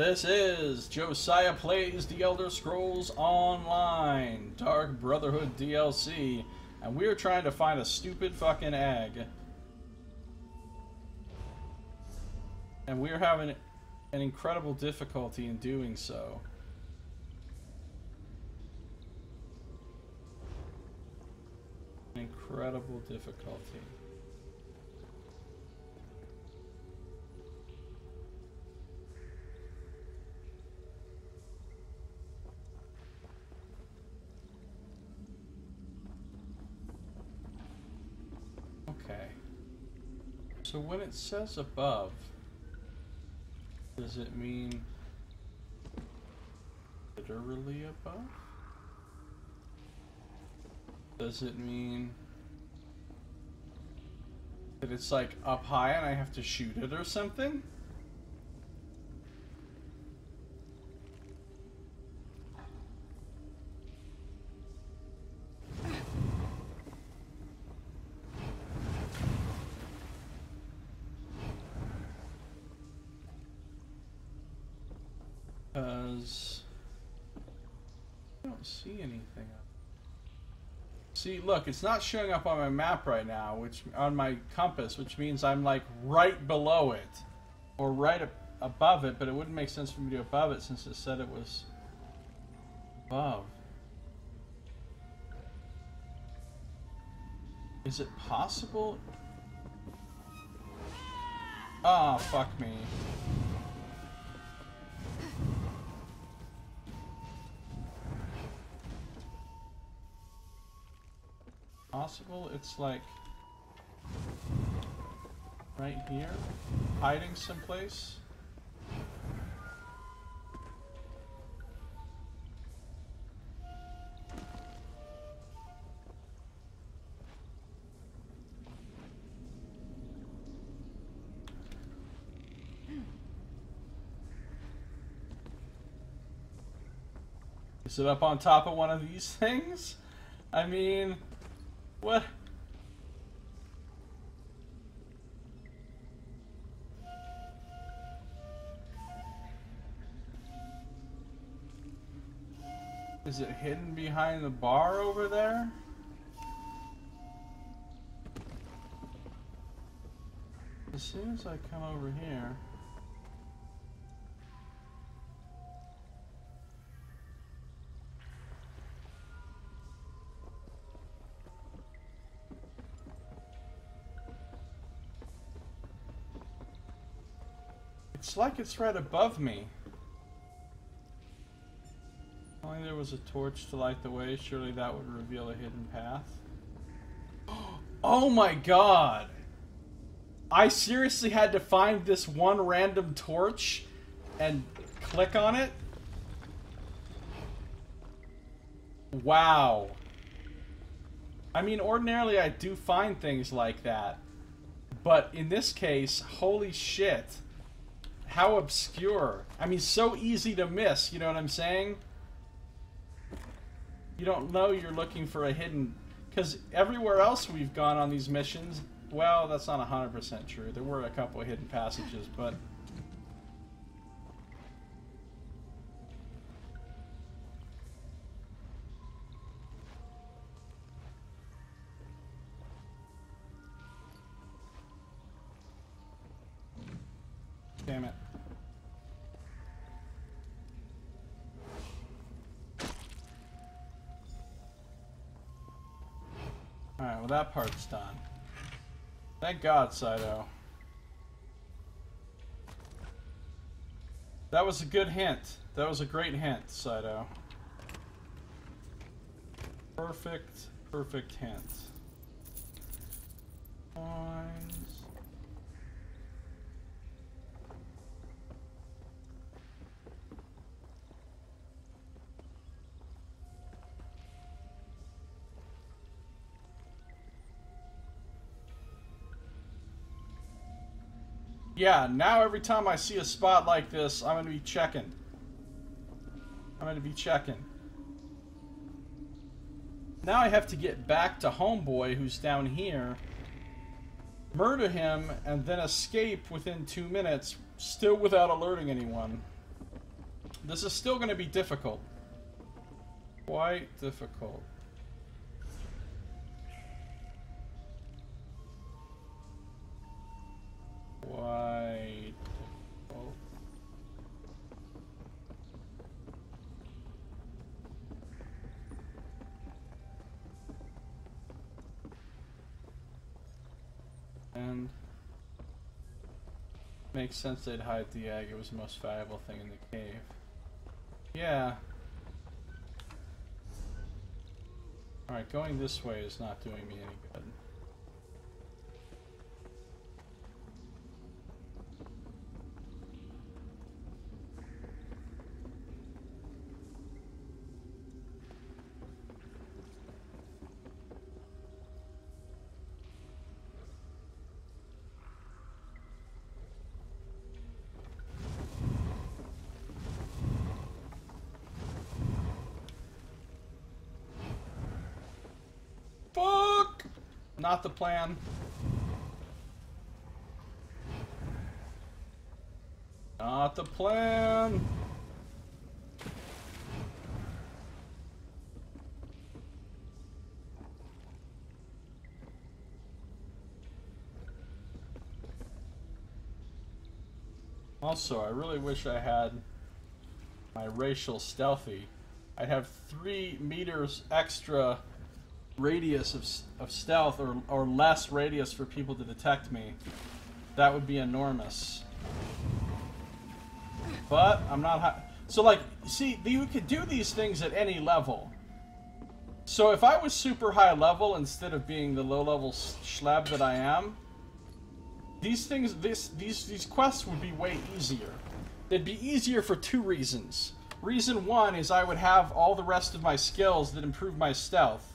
This is Josiah Plays The Elder Scrolls Online, Dark Brotherhood DLC, and we're trying to find a stupid fucking egg. And we're having an incredible difficulty in doing so. Incredible difficulty. Okay. So when it says above, does it mean literally above? Does it mean that it's like up high and I have to shoot it or something? Because I don't see anything up. See, look, it's not showing up on my map right now, which on my compass, which means I'm like right below it or right above it, but it wouldn't make sense for me to go above it since it said it was above. Is it possible? Oh, fuck me. Possible it's like right here, hiding someplace. Is it up on top of one of these things? I mean, what? Is it hidden behind the bar over there? As soon as I come over here. It's like it's right above me. If only there was a torch to light the way, surely that would reveal a hidden path. Oh my god! I seriously had to find this one random torch and click on it? Wow. I mean, ordinarily I do find things like that. But in this case, holy shit. How obscure. I mean, so easy to miss, you know what I'm saying? You don't know you're looking for a hidden... Because everywhere else we've gone on these missions, well, that's not 100% true. There were a couple of hidden passages, but... Damn it. Alright, well that part's done. Thank God, Saito. That was a good hint. That was a great hint, Saito. Perfect, perfect hint. Coins. Yeah, now every time I see a spot like this, I'm going to be checking. Now I have to get back to Homeboy, who's down here, murder him, and then escape within 2 minutes, still without alerting anyone. This is still going to be difficult. Quite difficult. Quite difficult. And makes sense they'd hide the egg. It was the most valuable thing in the cave. Yeah. Alright, going this way is not doing me any good. Fuck! Not the plan. Not the plan. Also, I really wish I had my racial stealthy. I'd have 3 meters extra radius of stealth, or less radius for people to detect me. That would be enormous. But I'm not so like, see, you could do these things at any level. So if I was super high level instead of being the low level schleb that I am, these things, these quests would be way easier. They'd be easier for 2 reasons. Reason 1 is I would have all the rest of my skills that improve my stealth.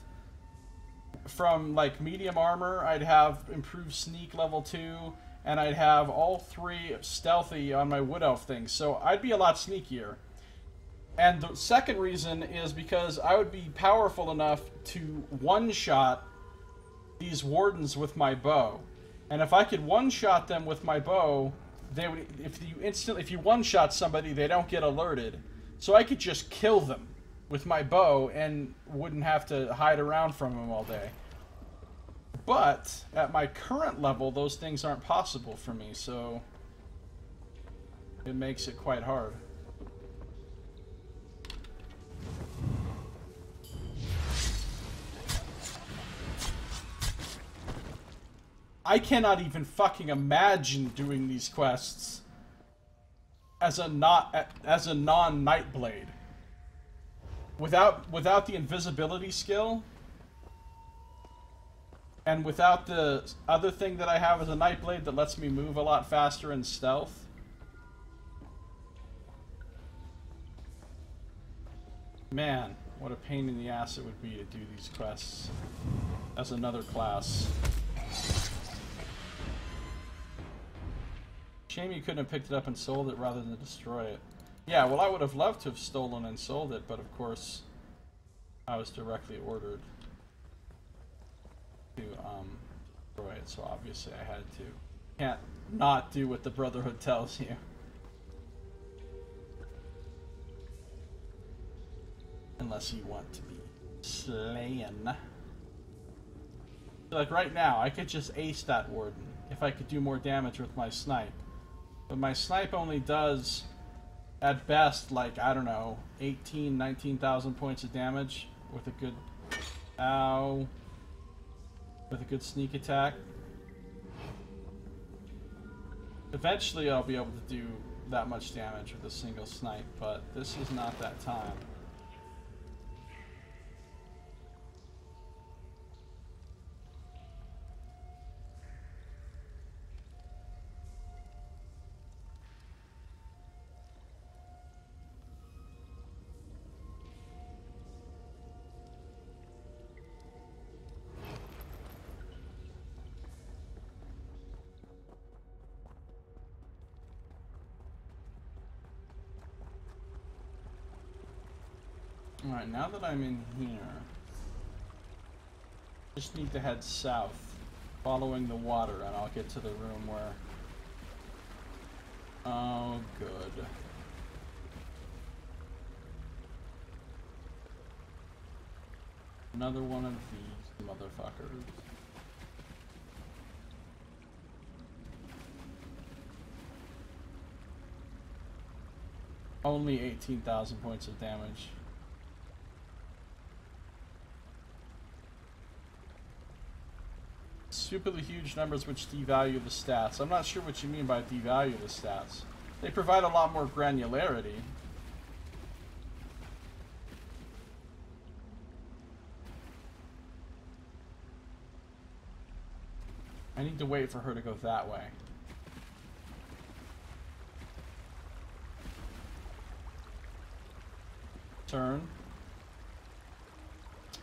From like medium armor, I'd have improved sneak level 2, and I'd have all 3 stealthy on my Wood Elf thing, so I'd be a lot sneakier. And the second reason is because I would be powerful enough to one-shot these wardens with my bow. And if I could one-shot them with my bow, they would, if you one-shot somebody, they don't get alerted. So I could just kill them with my bow and wouldn't have to hide around from them all day. But at my current level, those things aren't possible for me, so it makes it quite hard. I cannot even fucking imagine doing these quests as a non-Nightblade. Without the invisibility skill, and without the other thing that I have as a Nightblade that lets me move a lot faster in stealth. Man, what a pain in the ass it would be to do these quests as another class. Shame you couldn't have picked it up and sold it rather than destroy it. Yeah, well, I would have loved to have stolen and sold it, but of course, I was directly ordered to destroy it, so obviously I had to. Can't not do what the Brotherhood tells you. Unless you want to be slain. Like right now, I could just ace that warden if I could do more damage with my snipe. But my snipe only does, at best, like, I don't know, 18, 19,000 points of damage with a good... Ow. With a good sneak attack. Eventually I'll be able to do that much damage with a single snipe, but this is not that time. Alright, now that I'm in here, just need to head south, following the water, and I'll get to the room where... Oh, good. Another one of these motherfuckers. Only 18,000 points of damage. Stupidly huge numbers which devalue the stats. I'm not sure what you mean by devalue the stats. They provide a lot more granularity. I need to wait for her to go that way. Turn.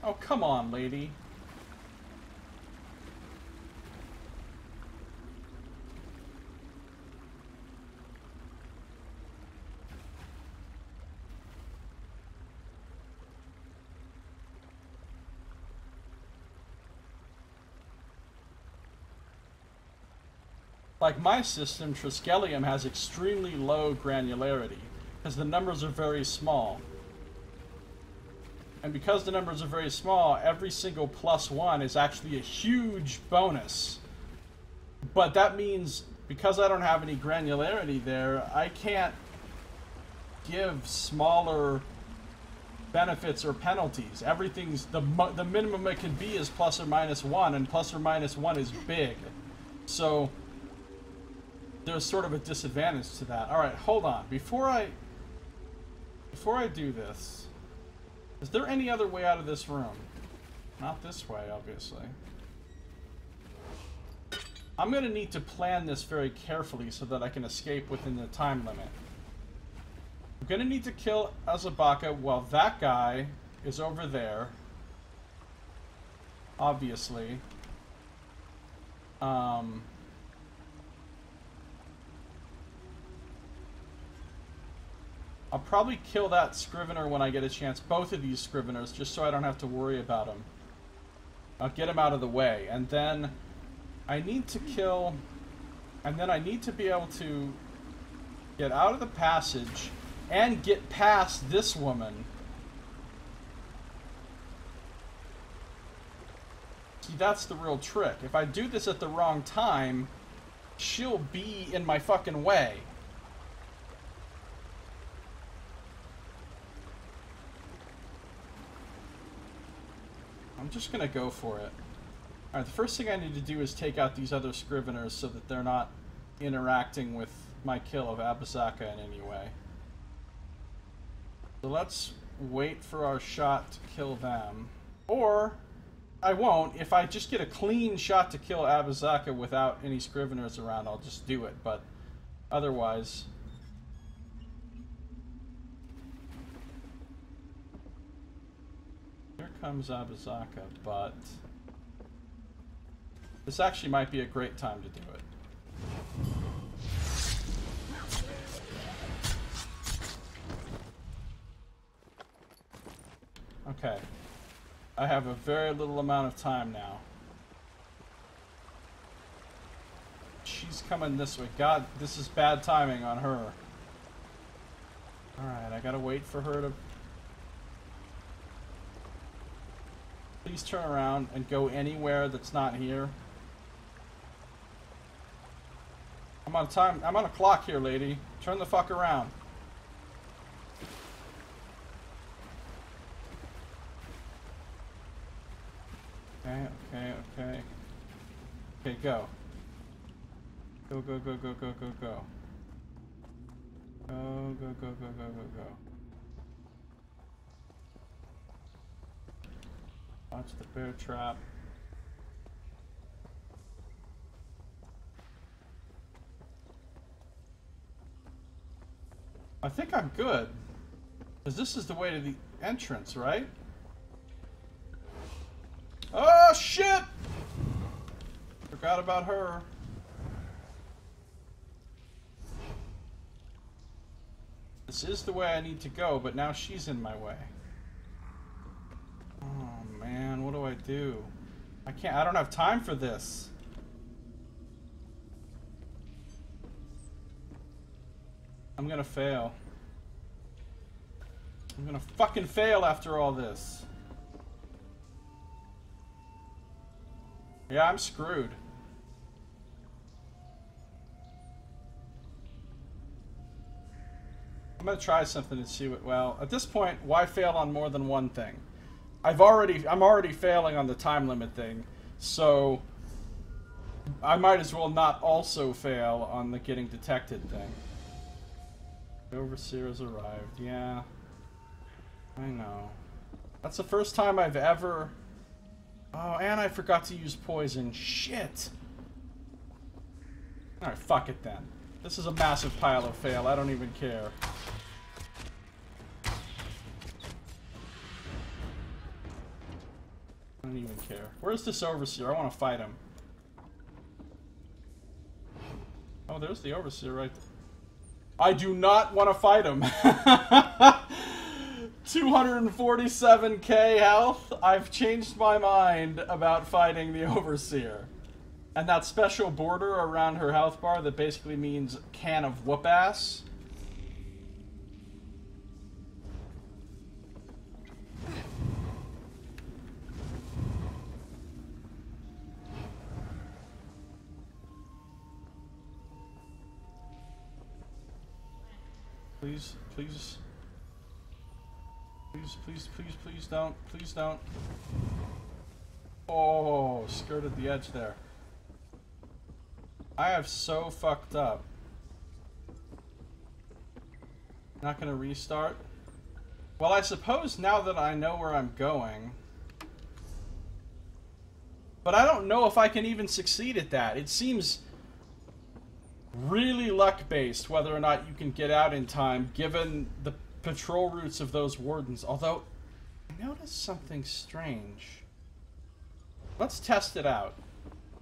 Oh, come on, lady. Like my system, Triskelium has extremely low granularity because the numbers are very small. And because the numbers are very small, every single +1 is actually a huge bonus. But that means because I don't have any granularity there, I can't give smaller benefits or penalties. Everything's the minimum it can be is ±1, and ±1 is big. So there's sort of a disadvantage to that. All right, hold on. Before I do this, is there any other way out of this room? Not this way, obviously. I'm going to need to plan this very carefully so that I can escape within the time limit. I'm going to need to kill Azabaka while that guy is over there. Obviously. I'll probably kill that Scrivener when I get a chance. Both of these Scriveners, just so I don't have to worry about them. I'll get them out of the way. And then I need to kill... And then I need to be able to get out of the passage and get past this woman. See, that's the real trick. If I do this at the wrong time, she'll be in my fucking way. I'm just gonna go for it. Alright, the first thing I need to do is take out these other Scriveners so that they're not interacting with my kill of Abazaka in any way. So let's wait for our shot to kill them. Or, I won't. If I just get a clean shot to kill Abazaka without any Scriveners around, I'll just do it. But otherwise... Here comes Abazaka, but this actually might be a great time to do it. Okay. I have a very little amount of time now. She's coming this way. God, this is bad timing on her. Alright, I gotta wait for her to... Please turn around and go anywhere that's not here. I'm on time. I'm on a clock here, lady. Turn the fuck around. Okay, okay, okay. Okay, go. Go, go, go, go, go, go, go. Go, go, go, go, go, go, go. Watch the bear trap. I think I'm good. Because this is the way to the entrance, right? Oh, shit! Forgot about her. This is the way I need to go, but now she's in my way. Oh, man, what do I do? I don't have time for this. I'm gonna fail. I'm gonna fucking fail after all this. Yeah, I'm screwed. I'm gonna try something and see what. Well, at this point, why fail on more than one thing? I'm already failing on the time limit thing, so I might as well not also fail on the getting detected thing. The Overseer has arrived. Yeah, I know. That's the first time I've ever. Oh, and I forgot to use poison. Shit. All right, fuck it then. This is a massive pile of fail. I don't even care. I don't even care. Where's this Overseer? I want to fight him. Oh, there's the Overseer right there. I do not want to fight him. 247k health. I've changed my mind about fighting the Overseer. And that special border around her health bar that basically means can of whoop ass. Please, please. Please, please, please, please don't. Please don't. Oh, skirted the edge there. I have so fucked up. Not gonna restart? Well, I suppose now that I know where I'm going. But I don't know if I can even succeed at that. It seems really luck-based whether or not you can get out in time, given the patrol routes of those wardens. Although, I noticed something strange. Let's test it out.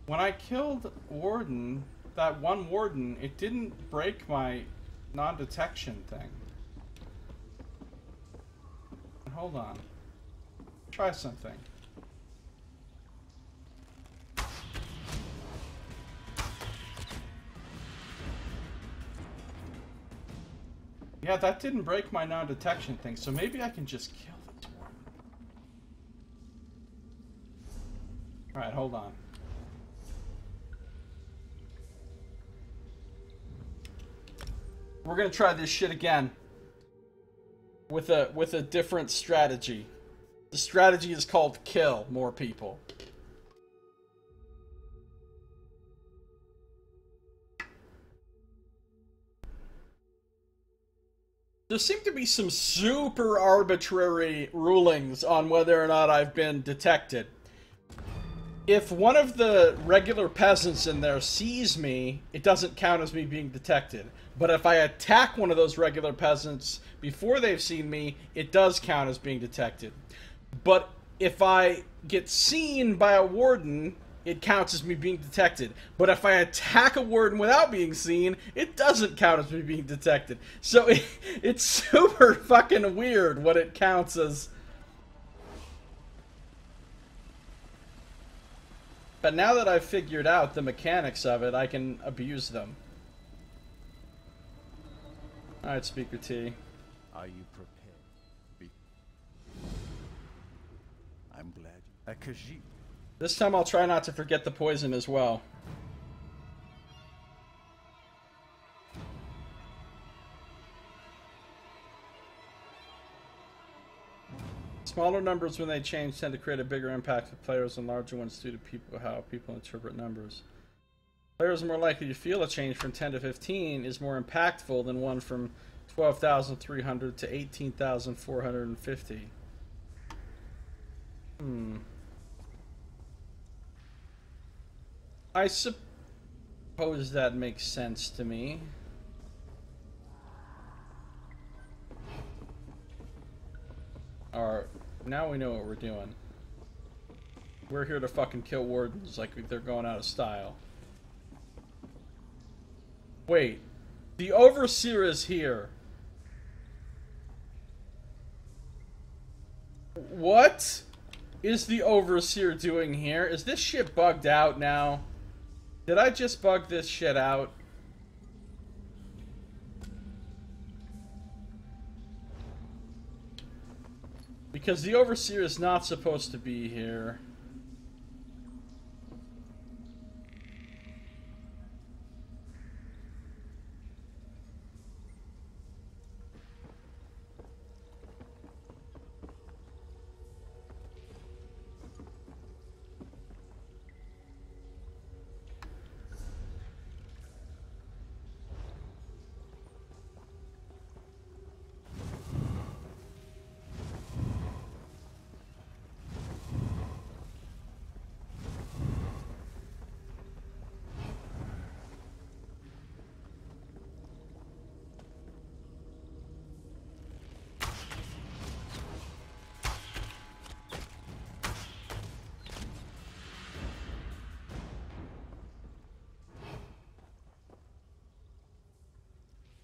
When I killed Warden, that one Warden, it didn't break my non-detection thing. Hold on. Try something. Yeah, that didn't break my non-detection thing, so maybe I can just kill the Warden. Alright, hold on. We're gonna try this shit again. With a different strategy. The strategy is called kill more people. There seem to be some super arbitrary rulings on whether or not I've been detected. If one of the regular peasants in there sees me, it doesn't count as me being detected. But if I attack one of those regular peasants before they've seen me, it does count as being detected. But if I get seen by a warden, it counts as me being detected. But if I attack a warden without being seen, it doesn't count as me being detected. So it's super fucking weird what it counts as. But now that I've figured out the mechanics of it, I can abuse them. Alright, Speaker T. Are you prepared? I'm glad. Akaji. This time I'll try not to forget the poison as well. Smaller numbers when they change tend to create a bigger impact with players than larger ones due to how people interpret numbers. Players are more likely to feel a change from 10 to 15 is more impactful than one from 12,300 to 18,450. I suppose that makes sense to me. Alright, now we know what we're doing. We're here to fucking kill wardens like they're going out of style. Wait, the Overseer is here. What is the Overseer doing here? Is this shit bugged out now? Did I just bug this shit out? Because the Overseer is not supposed to be here.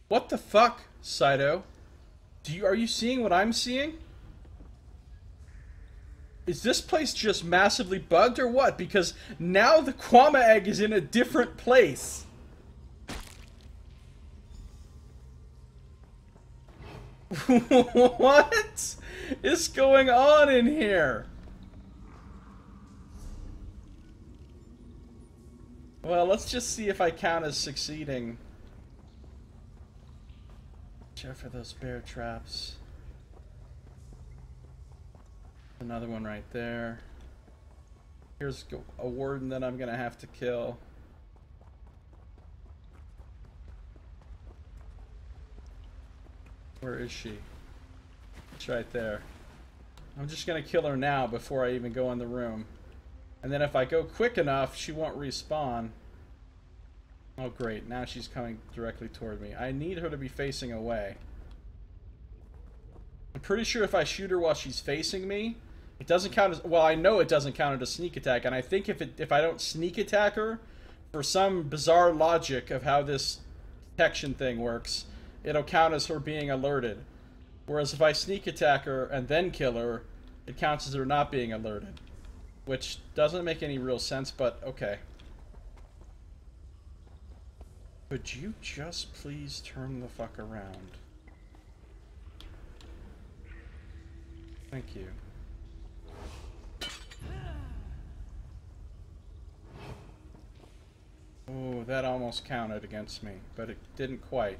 What the fuck, Saito? Are you seeing what I'm seeing? Is this place just massively bugged or what? Because now the Kwama egg is in a different place. What is going on in here? Well, let's just see if I count as succeeding. Check for those bear traps. Another one right there. Here's a warden that I'm gonna have to kill. Where is she? It's right there. I'm just gonna kill her now before I even go in the room. And then if I go quick enough, she won't respawn. Oh great, now she's coming directly toward me. I need her to be facing away. I'm pretty sure if I shoot her while she's facing me, it doesn't count as... Well, I know it doesn't count as a sneak attack, and I think if I don't sneak attack her, for some bizarre logic of how this detection thing works, it'll count as her being alerted. Whereas if I sneak attack her and then kill her, it counts as her not being alerted. Which doesn't make any real sense, but okay. Could you just please turn the fuck around? Thank you. Oh, that almost counted against me, but it didn't quite.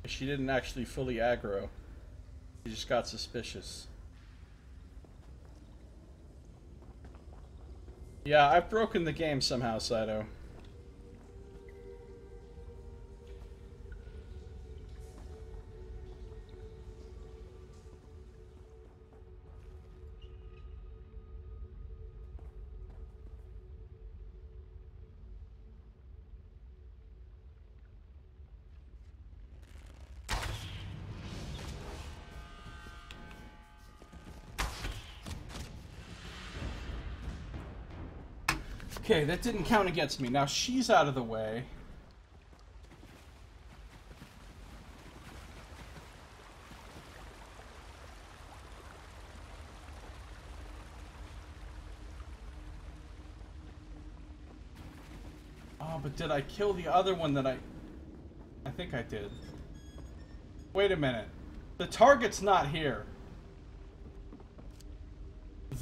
She didn't actually fully aggro. She just got suspicious. Yeah, I've broken the game somehow, Saito. Okay, that didn't count against me. Now she's out of the way. Oh, but did I kill the other one that I think I did. Wait a minute. The target's not here.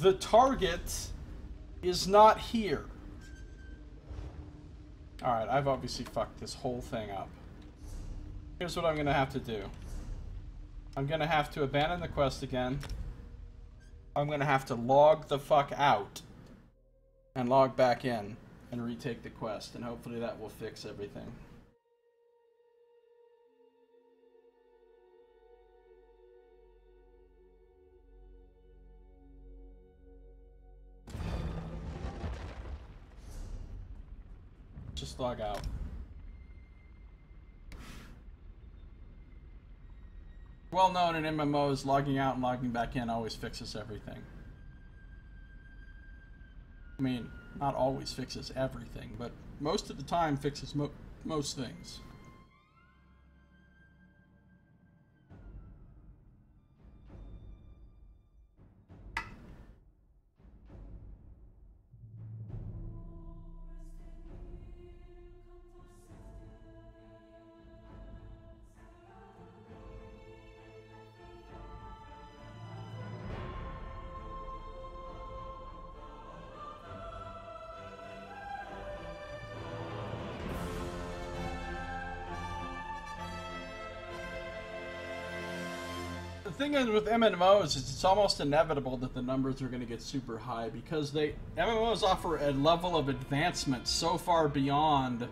The target is not here. Alright, I've obviously fucked this whole thing up. Here's what I'm gonna have to do. I'm gonna have to abandon the quest again. I'm gonna have to log the fuck out. And log back in. And retake the quest. And hopefully that will fix everything. Just log out. Well known in MMOs, logging out and logging back in always fixes everything. I mean, not always fixes everything, but most of the time fixes most things. The thing is with MMOs is it's almost inevitable that the numbers are going to get super high because MMOs offer a level of advancement so far beyond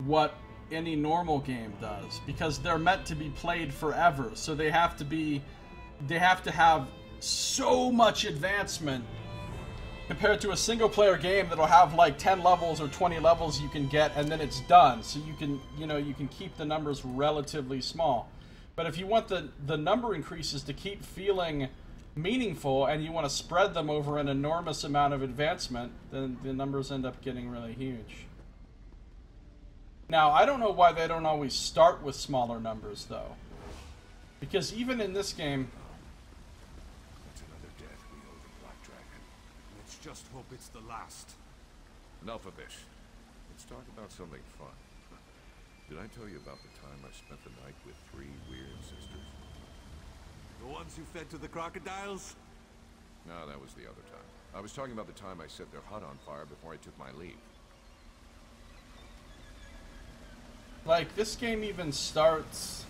what any normal game does because they're meant to be played forever. So they have to have so much advancement compared to a single player game that'll have like 10 levels or 20 levels you can get and then it's done. So you can keep the numbers relatively small. But if you want the number increases to keep feeling meaningful and you want to spread them over an enormous amount of advancement, then the numbers end up getting really huge. Now, I don't know why they don't always start with smaller numbers, though. Because even in this game... It's another death we owe the Black Dragon. Let's just hope it's the last. Enough of this. Let's talk about something fun. Did I tell you about the time I spent the night with 3 weird sisters? The ones who fed to the crocodiles? No, that was the other time. I was talking about the time I set their hut on fire before I took my leave. Like, this game even starts...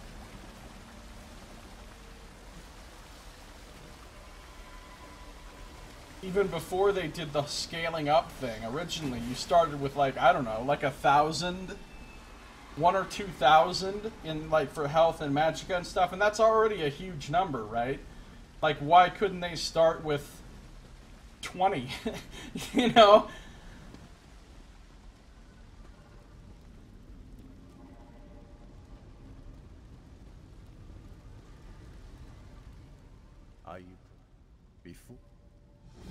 Even before they did the scaling up thing. Originally, you started with, like, I don't know, like 1,000... 1 or 2,000 in, like, for health and magicka and stuff, and that's already a huge number, right? Like, why couldn't they start with 20? You know? Are you before?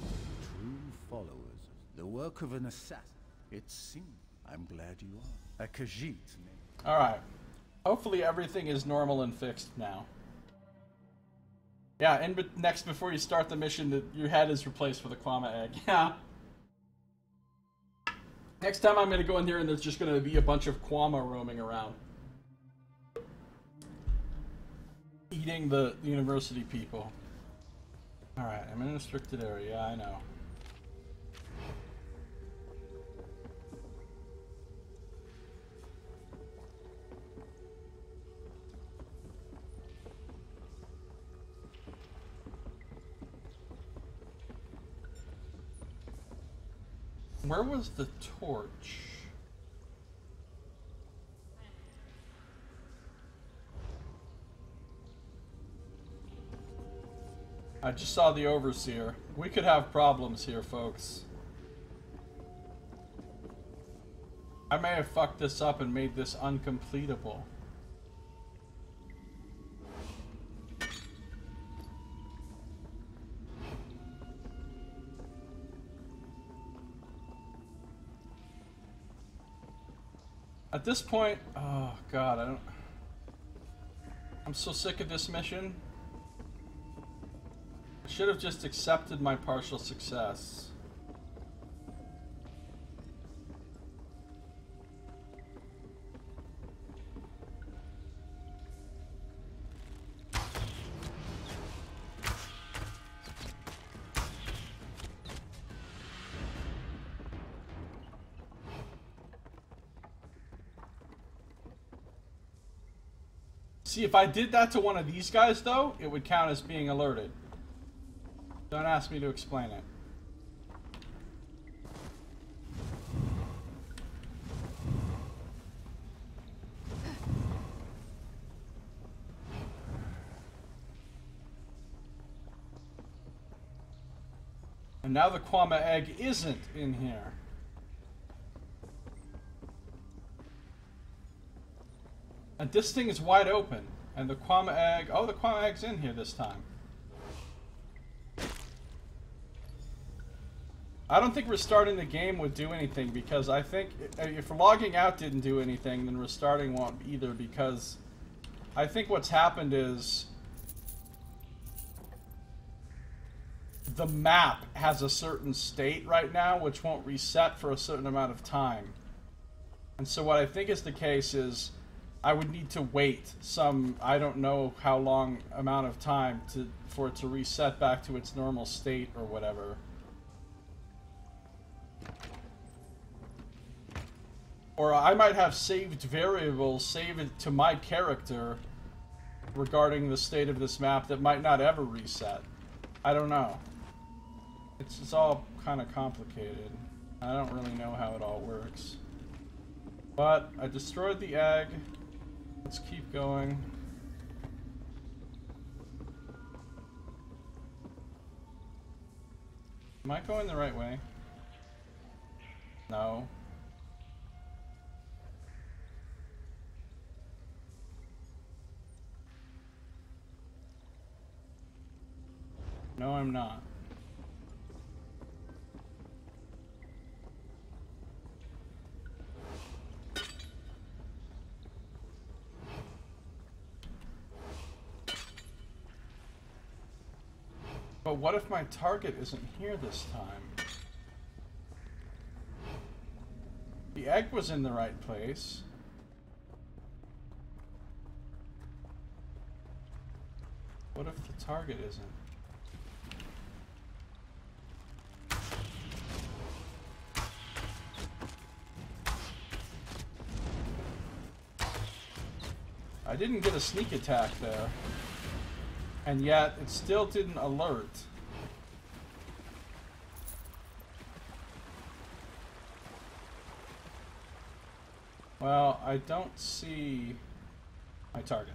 True followers, the work of an assassin. It seems. I'm glad you are. A Khajiit. Alright. Hopefully everything is normal and fixed now. Yeah, and next, before you start the mission, your head is replaced with a Kwama egg. Yeah. Next time I'm going to go in there and there's just going to be a bunch of Kwama roaming around. Eating the university people. Alright, I'm in a restricted area, yeah, I know. Where was the torch? I just saw the overseer. We could have problems here, folks. I may have fucked this up and made this uncompletable. At this point, oh god, I'm so sick of this mission. I should have just accepted my partial success. See, if I did that to one of these guys, though, it would count as being alerted. Don't ask me to explain it. And now the Kwama egg isn't in here. And this thing is wide open. And the Kwama egg... Oh, the Kwama egg's in here this time. I don't think restarting the game would do anything, because I think if logging out didn't do anything, then restarting won't either, because I think what's happened is the map has a certain state right now which won't reset for a certain amount of time. And so what I think is the case is I would need to wait some, I don't know how long amount of time for it to reset back to its normal state or whatever. Or I might have saved variables, save it to my character regarding the state of this map that might not ever reset. I don't know. It's all kind of complicated. I don't really know how it all works. But I destroyed the egg. Let's keep going. Am I going the right way? No. No, I'm not. But what if my target isn't here this time? The egg was in the right place. What if the target isn't? I didn't get a sneak attack there. And yet, it still didn't alert. Well, I don't see my target.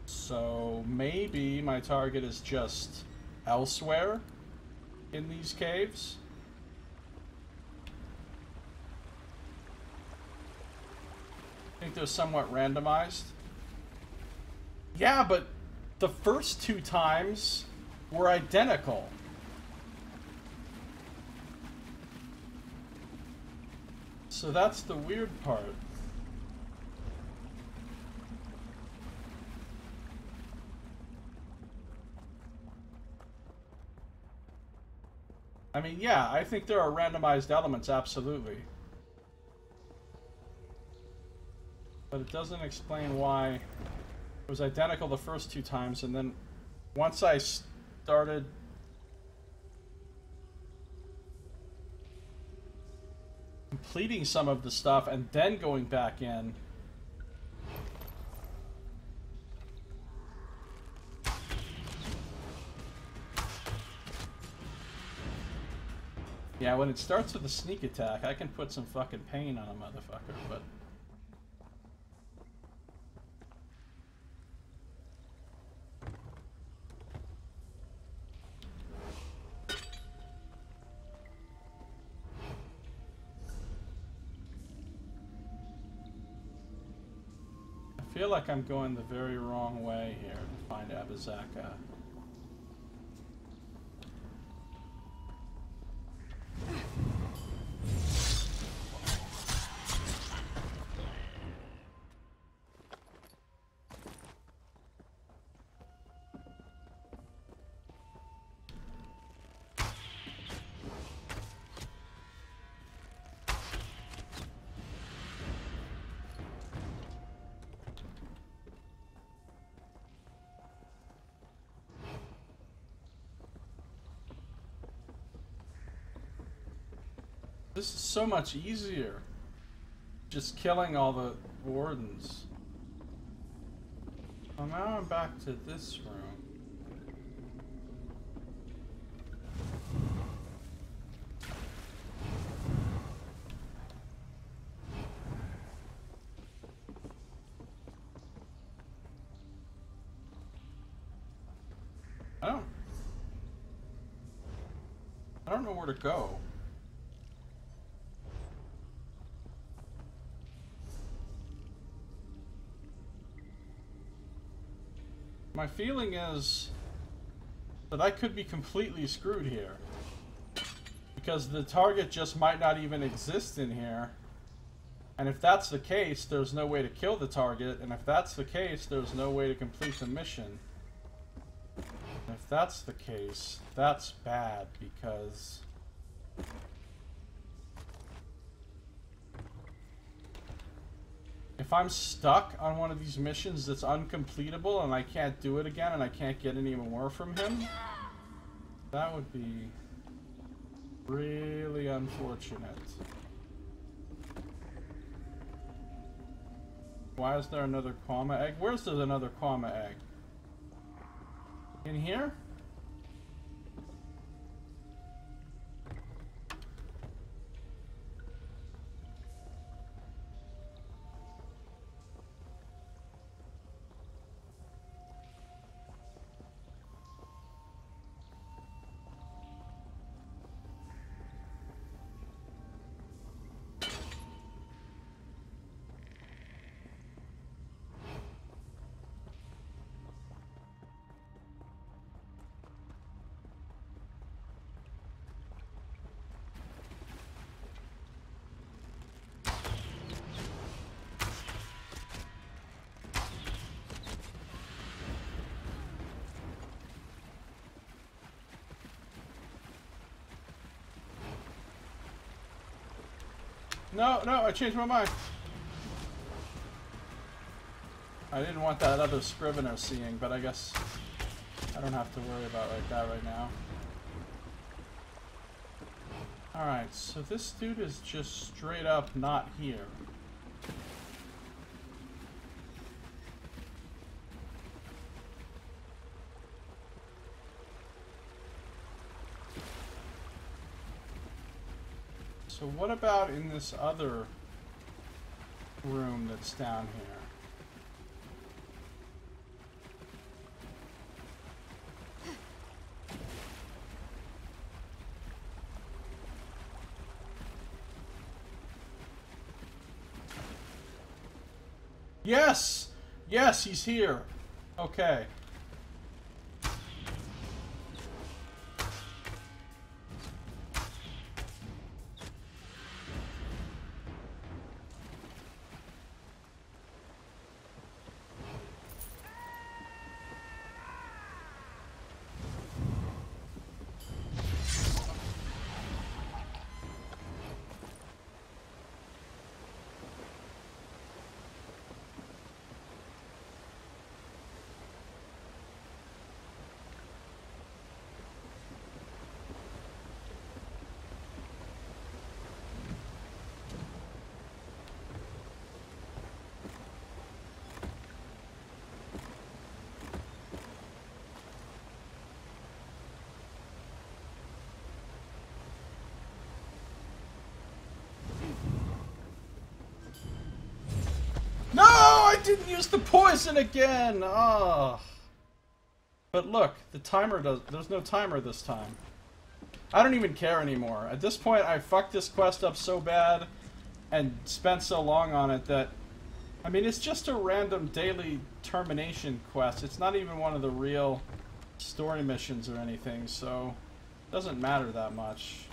So maybe my target is just elsewhere in these caves. I think they're somewhat randomized. Yeah, but the first 2 times were identical. So that's the weird part. I mean, yeah, I think there are randomized elements, absolutely. But it doesn't explain why it was identical the first 2 times, and then once I started completing some of the stuff and then going back in, yeah, when it starts with a sneak attack, I can put some fucking pain on a motherfucker, but I feel like I'm going the very wrong way here to find Abizaka. This is so much easier. Just killing all the wardens. Well, now I'm back to this room. I don't know where to go. My feeling is that I could be completely screwed here, because the target just might not even exist in here, and if that's the case, there's no way to kill the target, and if that's the case, there's no way to complete the mission. And if that's the case, that's bad, because if I'm stuck on one of these missions that's uncompletable and I can't do it again and I can't get any more from him, that would be really unfortunate. Why is there another Kwama egg? Where's there another Kwama egg? In here? No, no, I changed my mind. I didn't want that other Scrivener seeing, but I guess I don't have to worry about like that right now. Alright, so this dude is just straight up not here. So what about in this other room that's down here? Yes! Yes, he's here. Okay. No, I didn't use the poison again. Ah. But look, the timer does. There's no timer this time. I don't even care anymore. At this point, I fucked this quest up so bad and spent so long on it that, I mean, it's just a random daily termination quest. It's not even one of the real story missions or anything, so it doesn't matter that much.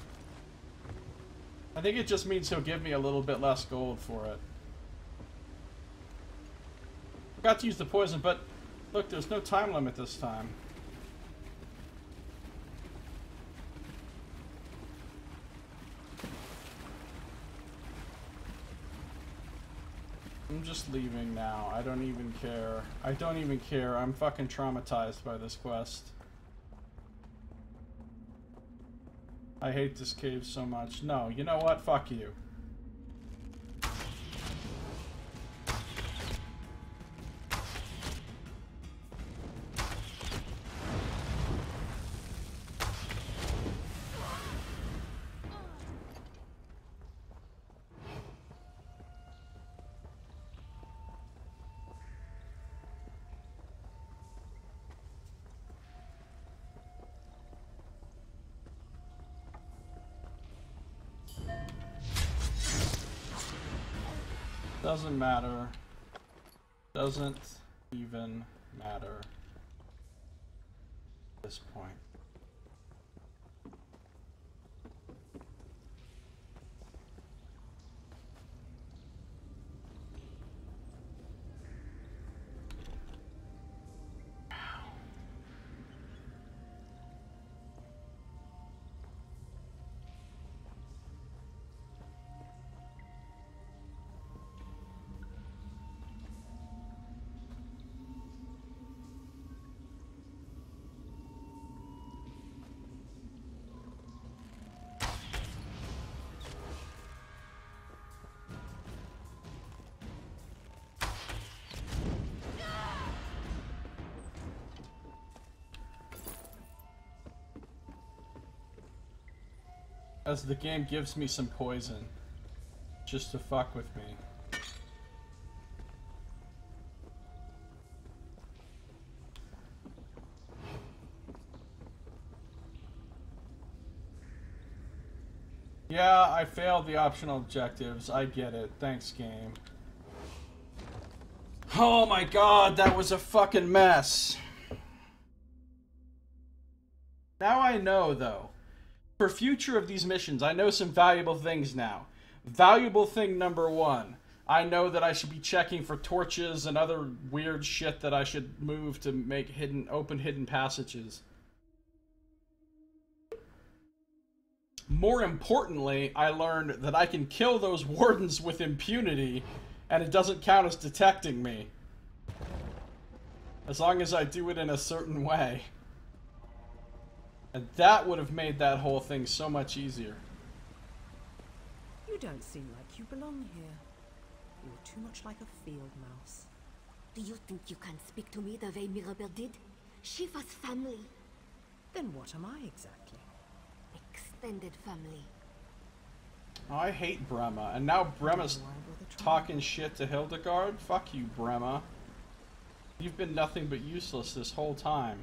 I think it just means he'll give me a little bit less gold for it. Forgot to use the poison, but look, there's no time limit this time. I'm just leaving now. I don't even care. I don't even care. I'm fucking traumatized by this quest. I hate this cave so much. No, you know what? Fuck you. Doesn't matter. Doesn't even matter at this point. As the game gives me some poison just to fuck with me. Yeah, I failed the optional objectives. I get it. Thanks, game. Oh my god, that was a fucking mess. Now I know, though. For future of these missions, I know some valuable things now. Valuable thing number one. I know that I should be checking for torches and other weird shit that I should move to make open hidden passages. more importantly, I learned that I can kill those wardens with impunity, and it doesn't count as detecting me. As long as I do it in a certain way. And that would have made that whole thing so much easier. You don't seem like you belong here. You're too much like a field mouse. Do you think you can speak to me the way Mirabelle did? She was family. Then what am I exactly? Extended family. Oh, I hate Brema, and now Brema's talking shit to Hildegard? Fuck you, Brema. You've been nothing but useless this whole time.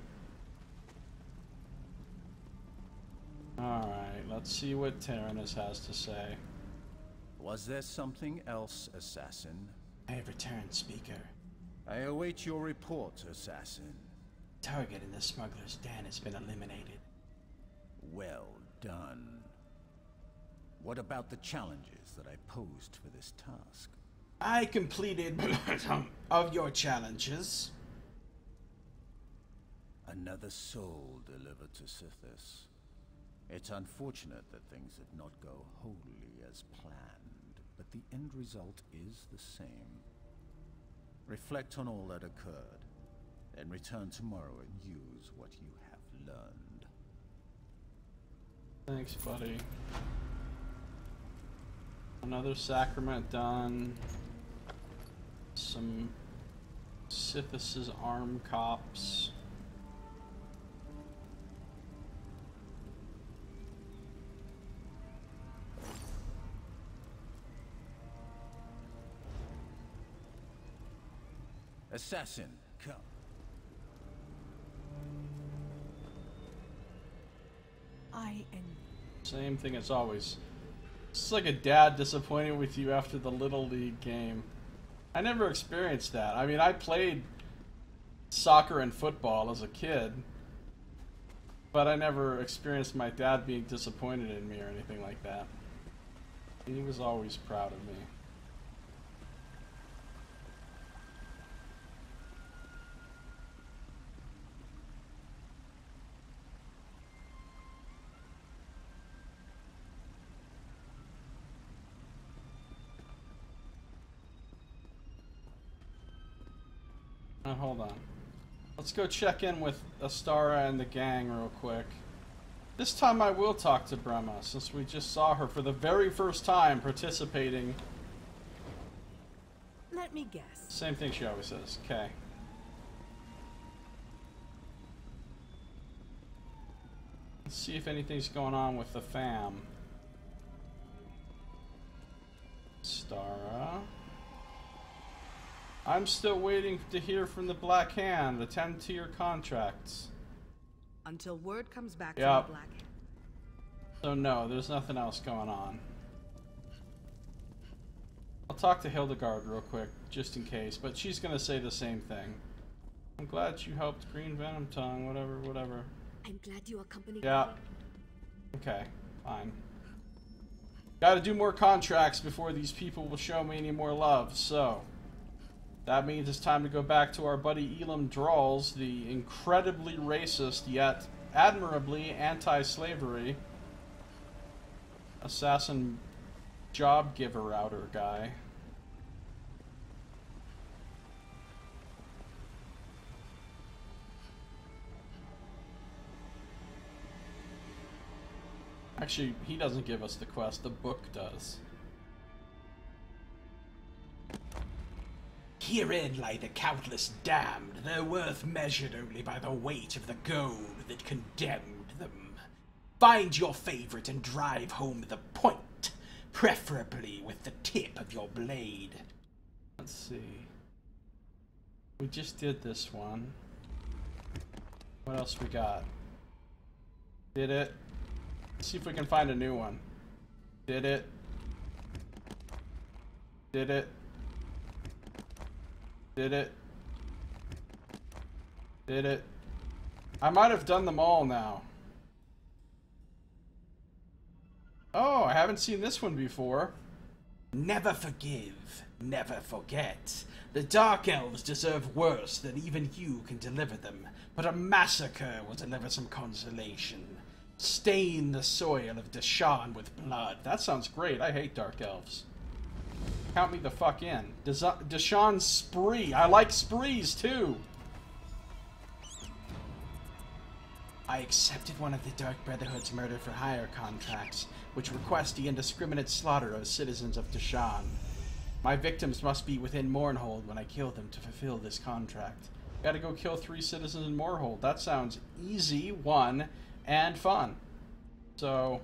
Alright, let's see what Tyrannus has to say. Was there something else, Assassin? I have returned, Speaker. I await your report, Assassin. Target in the smuggler's den has been eliminated. Well done. What about the challenges that I posed for this task? I completed of your challenges. Another soul delivered to Sithis. It's unfortunate that things did not go wholly as planned, but the end result is the same. Reflect on all that occurred, then return tomorrow and use what you have learned. Thanks, buddy. Another sacrament done. Some Sithis' arm cops. Assassin, come. Same thing as always. It's like a dad disappointed with you after the Little League game. I never experienced that. I mean, I played soccer and football as a kid, but I never experienced my dad being disappointed in me or anything like that. He was always proud of me. Now, hold on. Let's go check in with Astara and the gang real quick. This time I will talk to Brema, since we just saw her for the very first time participating. Let me guess. Same thing she always says. Okay. Let's see if anything's going on with the fam. Astara. I'm still waiting to hear from the Black Hand, the 10-tier contracts. Until word comes back Yep. from the Black Hand. So no, there's nothing else going on. I'll talk to Hildegard real quick, just in case, but she's gonna say the same thing. I'm glad you helped Green Venom Tongue, whatever. I'm glad you accompanied Yeah. me. Okay, fine. Gotta do more contracts before these people will show me any more love, so... that means it's time to go back to our buddy Elam Drawls, the incredibly racist yet admirably anti-slavery assassin job giver outer guy. Actually, he doesn't give us the quest, the book does. Herein lie the countless damned, their worth measured only by the weight of the gold that condemned them. Find your favorite and drive home the point, preferably with the tip of your blade. Let's see. We just did this one. What else we got? Did it. Let's see if we can find a new one. Did it. Did it. Did it. Did it. I might have done them all now. Oh, I haven't seen this one before. Never forgive, never forget. The Dark Elves deserve worse than even you can deliver them, but a massacre will deliver some consolation. Stain the soil of Deshawn with blood. That sounds great. I hate dark elves. Count me the fuck in. Deshawn's spree. I like sprees too. I accepted one of the Dark Brotherhood's murder for hire contracts, which request the indiscriminate slaughter of citizens of Deshawn. My victims must be within Mournhold when I kill them to fulfill this contract. Gotta go kill 3 citizens in Mournhold. That sounds easy, one, and fun. So,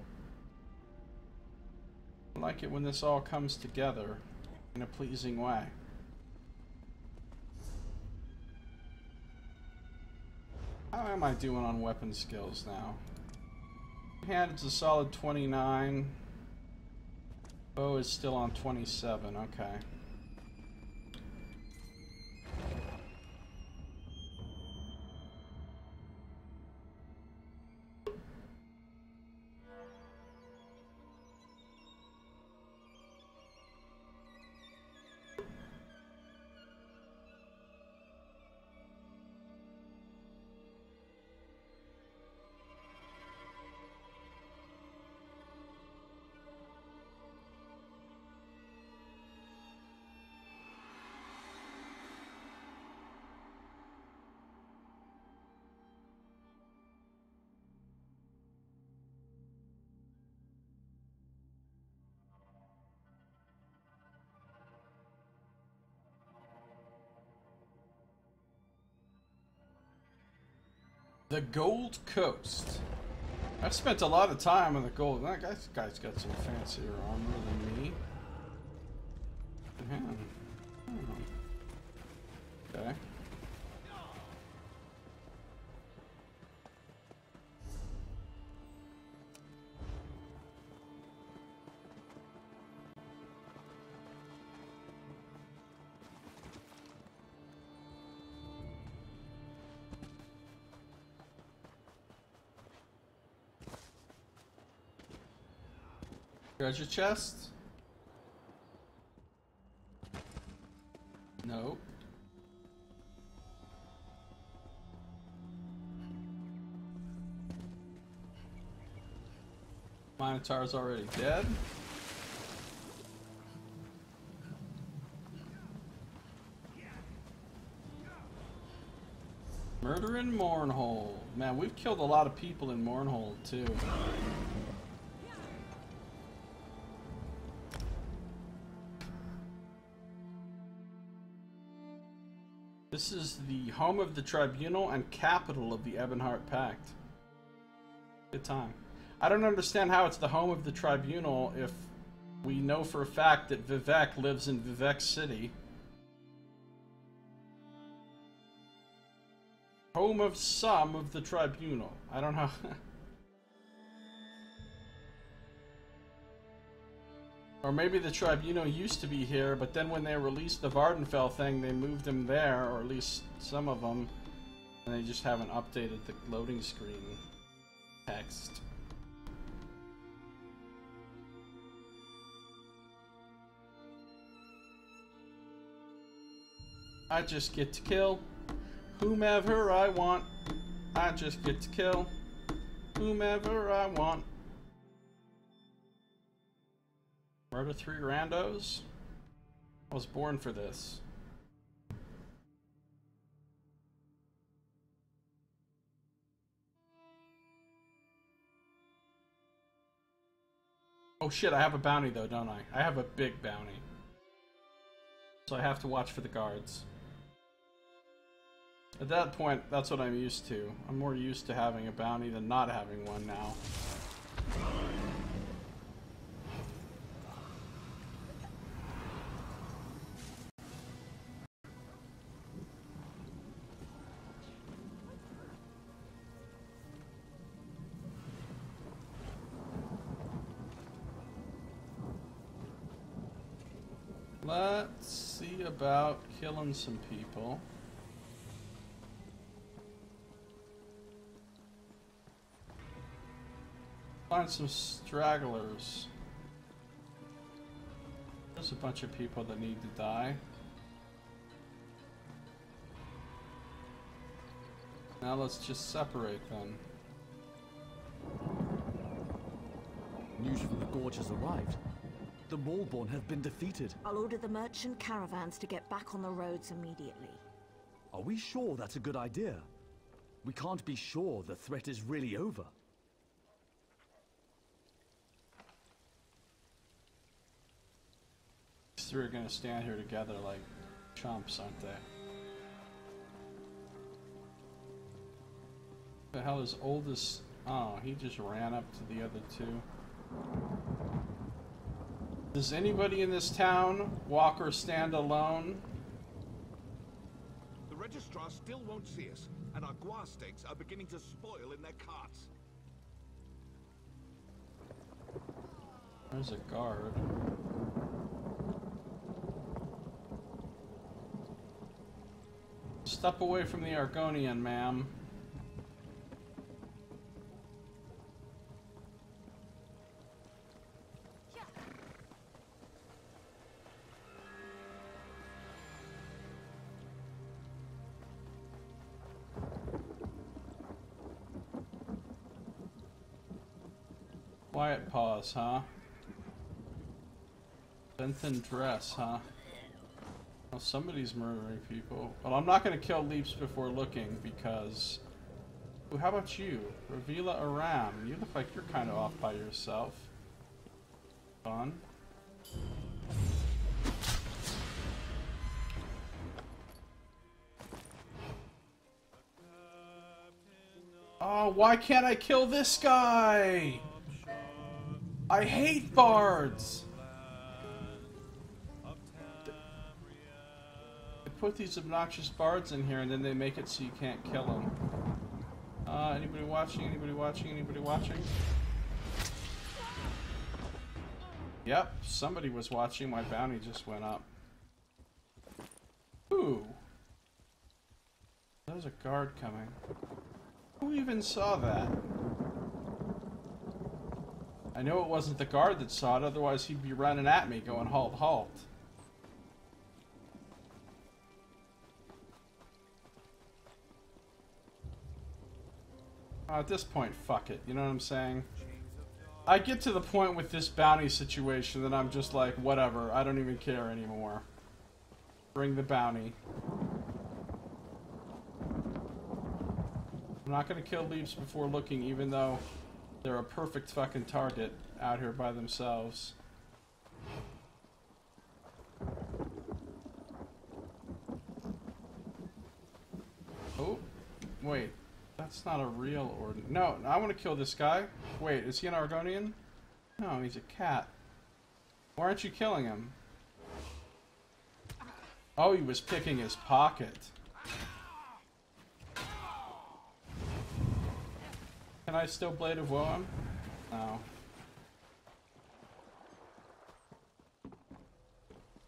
I like it when this all comes together in a pleasing way. How am I doing on weapon skills now? Hand is a solid 29. Bow is still on 27, okay. The Gold Coast. I've spent a lot of time on the Gold. That guy's got some fancier armor than me. Okay. Treasure chest? Nope. Minotaur's already dead. Murder in Mournhold. Man, we've killed a lot of people in Mournhold too. This is the home of the Tribunal and capital of the Ebonheart Pact. Good time. I don't understand how it's the home of the Tribunal if we know for a fact that Vivek lives in Vivek City. Home of some of the Tribunal. I don't know. Or maybe the Tribunal used to be here, but then when they released the Vardenfell thing, they moved them there, or at least some of them, and they just haven't updated the loading screen text. I just get to kill whomever I want. I just get to kill whomever I want. Murder 3 randos? I was born for this. Oh shit, I have a bounty though, don't I? I have a big bounty. So I have to watch for the guards. At that point, that's what I'm used to. I'm more used to having a bounty than not having one now. Let's see about killing some people. Find some stragglers. There's a bunch of people that need to die. Now let's just separate them. news from the Gorge has arrived. The Maulborn have been defeated. I'll order the merchant caravans to get back on the roads immediately. Are we sure that's a good idea? We can't be sure the threat is really over. These three are gonna stand here together like chumps, aren't they? The hell is oldest? Oh, he just ran up to the other two. Does anybody in this town walk or stand alone? The registrar still won't see us, and our guar steaks are beginning to spoil in their carts. There's a guard. Step away from the Argonian, ma'am. Quiet pause, huh? Lengthened dress, huh? Well, somebody's murdering people. Well, I'm not gonna kill Leaps before looking because... Ooh, how about you? Ravila Aram. You look like you're kind of off by yourself. Fun. Oh, why can't I kill this guy? I hate bards! They put these obnoxious bards in here and then they make it so you can't kill them. Anybody watching? Anybody watching? Anybody watching? Yep, somebody was watching. My bounty just went up. Ooh. There's a guard coming. Who even saw that? I know it wasn't the guard that saw it, otherwise he'd be running at me going, halt, halt. At this point, fuck it, you know what I'm saying? I get to the point with this bounty situation that I'm just like, whatever, I don't even care anymore. Bring the bounty. I'm not gonna kill Leaps before looking, even though they're a perfect fucking target out here by themselves. Oh, wait. That's not a real order. No, I want to kill this guy. Wait, is he an Argonian? No, he's a cat. Why aren't you killing him? Oh, he was picking his pocket. Can I still Blade of Woe him? No.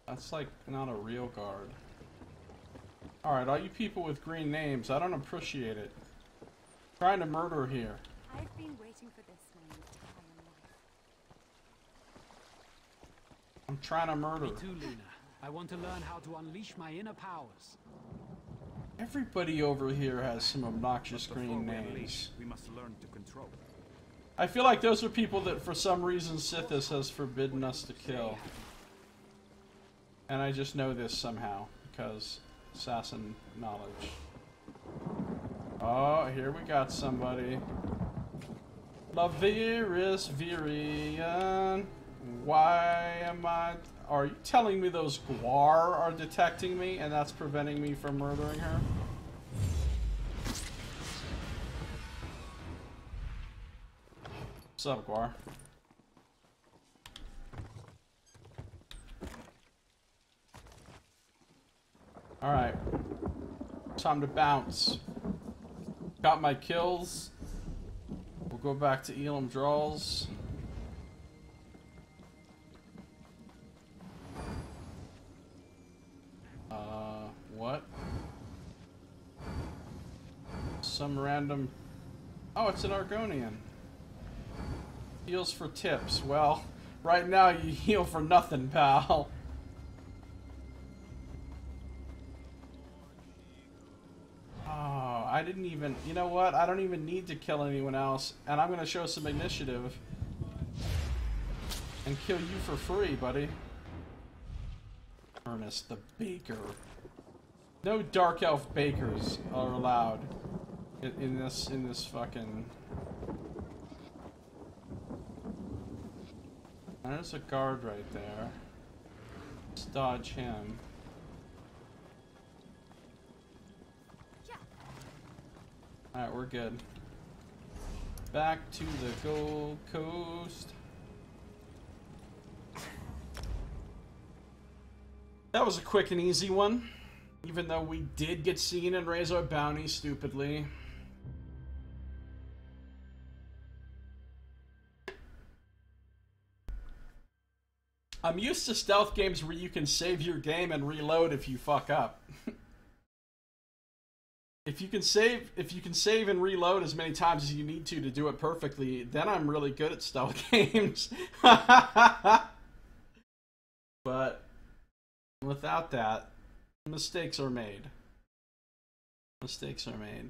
That's like not a real guard. Alright, all you people with green names, I don't appreciate it. Trying to murder here. I've been waiting for this my entire life. I'm trying to murder. Me too, Luna. I want to learn how to unleash my inner powers. Everybody over here has some obnoxious green names. We must learn to control. I feel like those are people that for some reason Sithis has forbidden us to kill. And I just know this somehow, because assassin knowledge. Oh, here we got somebody. Laviris Virian. Why am I... Are you telling me those Guar are detecting me and that's preventing me from murdering her? What's up, Guar? Alright. Time to bounce. Got my kills. We'll go back to Elam Draws. What? Some random... Oh, it's an Argonian. Heals for tips. Well, right now you heal for nothing, pal. Oh, I didn't even... You know what? I don't even need to kill anyone else. And I'm going to show some initiative. And kill you for free, buddy. Ernest the Baker. No dark elf bakers are allowed in this fucking. There's a guard right there. Let's dodge him. Alright, we're good. Back to the Gold Coast. That was a quick and easy one. Even though we did get seen and raise our bounty stupidly. I'm used to stealth games where you can save your game and reload if you fuck up. If you can save and reload as many times as you need to do it perfectly, then I'm really good at stealth games. But without that, mistakes are made. Mistakes are made.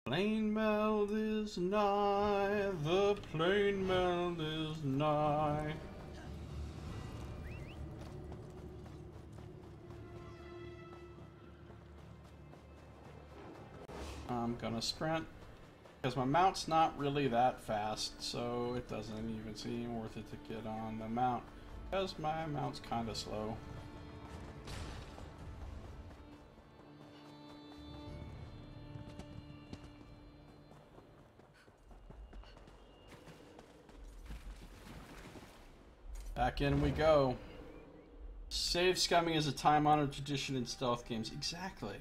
Plane meld is nigh, the plane meld is nigh. I'm gonna sprint, because my mount's not really that fast, so it doesn't even seem worth it to get on the mount, because my mount's kinda slow. Back in we go. Save scumming is a time-honored tradition in stealth games. Exactly.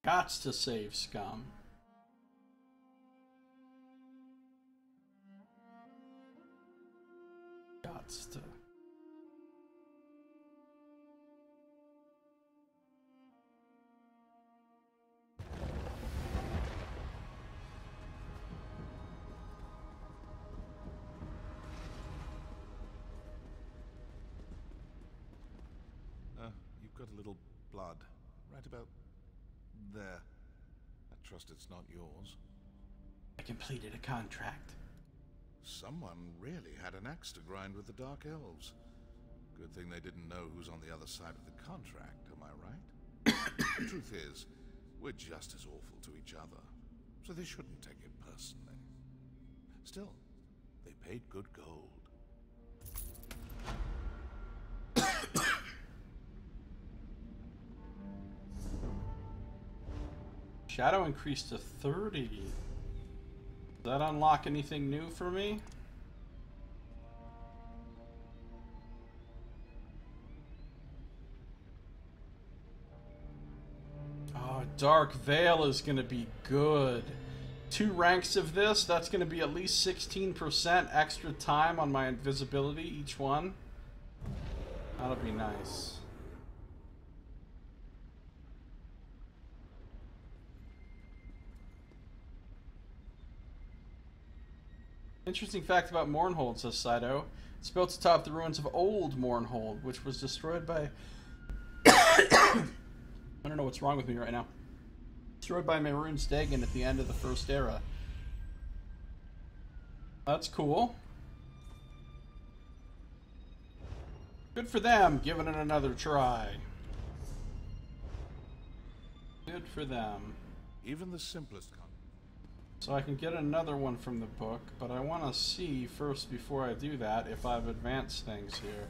Gots to save scum. Gots to. You've got a little blood right about there. I trust it's not yours. I completed a contract. Someone really had an axe to grind with the Dark Elves. Good thing they didn't know who's on the other side of the contract, am I right? The truth is, we're just as awful to each other, so they shouldn't take it personally. Still, they paid good gold. Shadow increased to 30. Does that unlock anything new for me? Oh, Dark Veil is going to be good. 2 ranks of this, that's going to be at least 16% extra time on my invisibility each one. That'll be nice. Interesting fact about Mournhold, says Saito. It's built atop the ruins of old Mournhold, which was destroyed by... I don't know what's wrong with me right now. Destroyed by Mehrunes Dagon at the end of the First Era. That's cool. Good for them, giving it another try. Good for them. Even the simplest So I can get another one from the book, but I want to see first, before I do that, if I've advanced things here.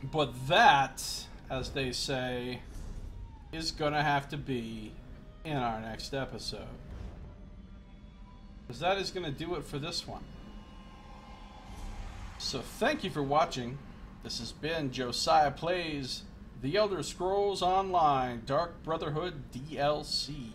But that, as they say, is gonna have to be in our next episode. Because that is gonna do it for this one. So thank you for watching. This has been Josiah Plays The Elder Scrolls Online Dark Brotherhood DLC.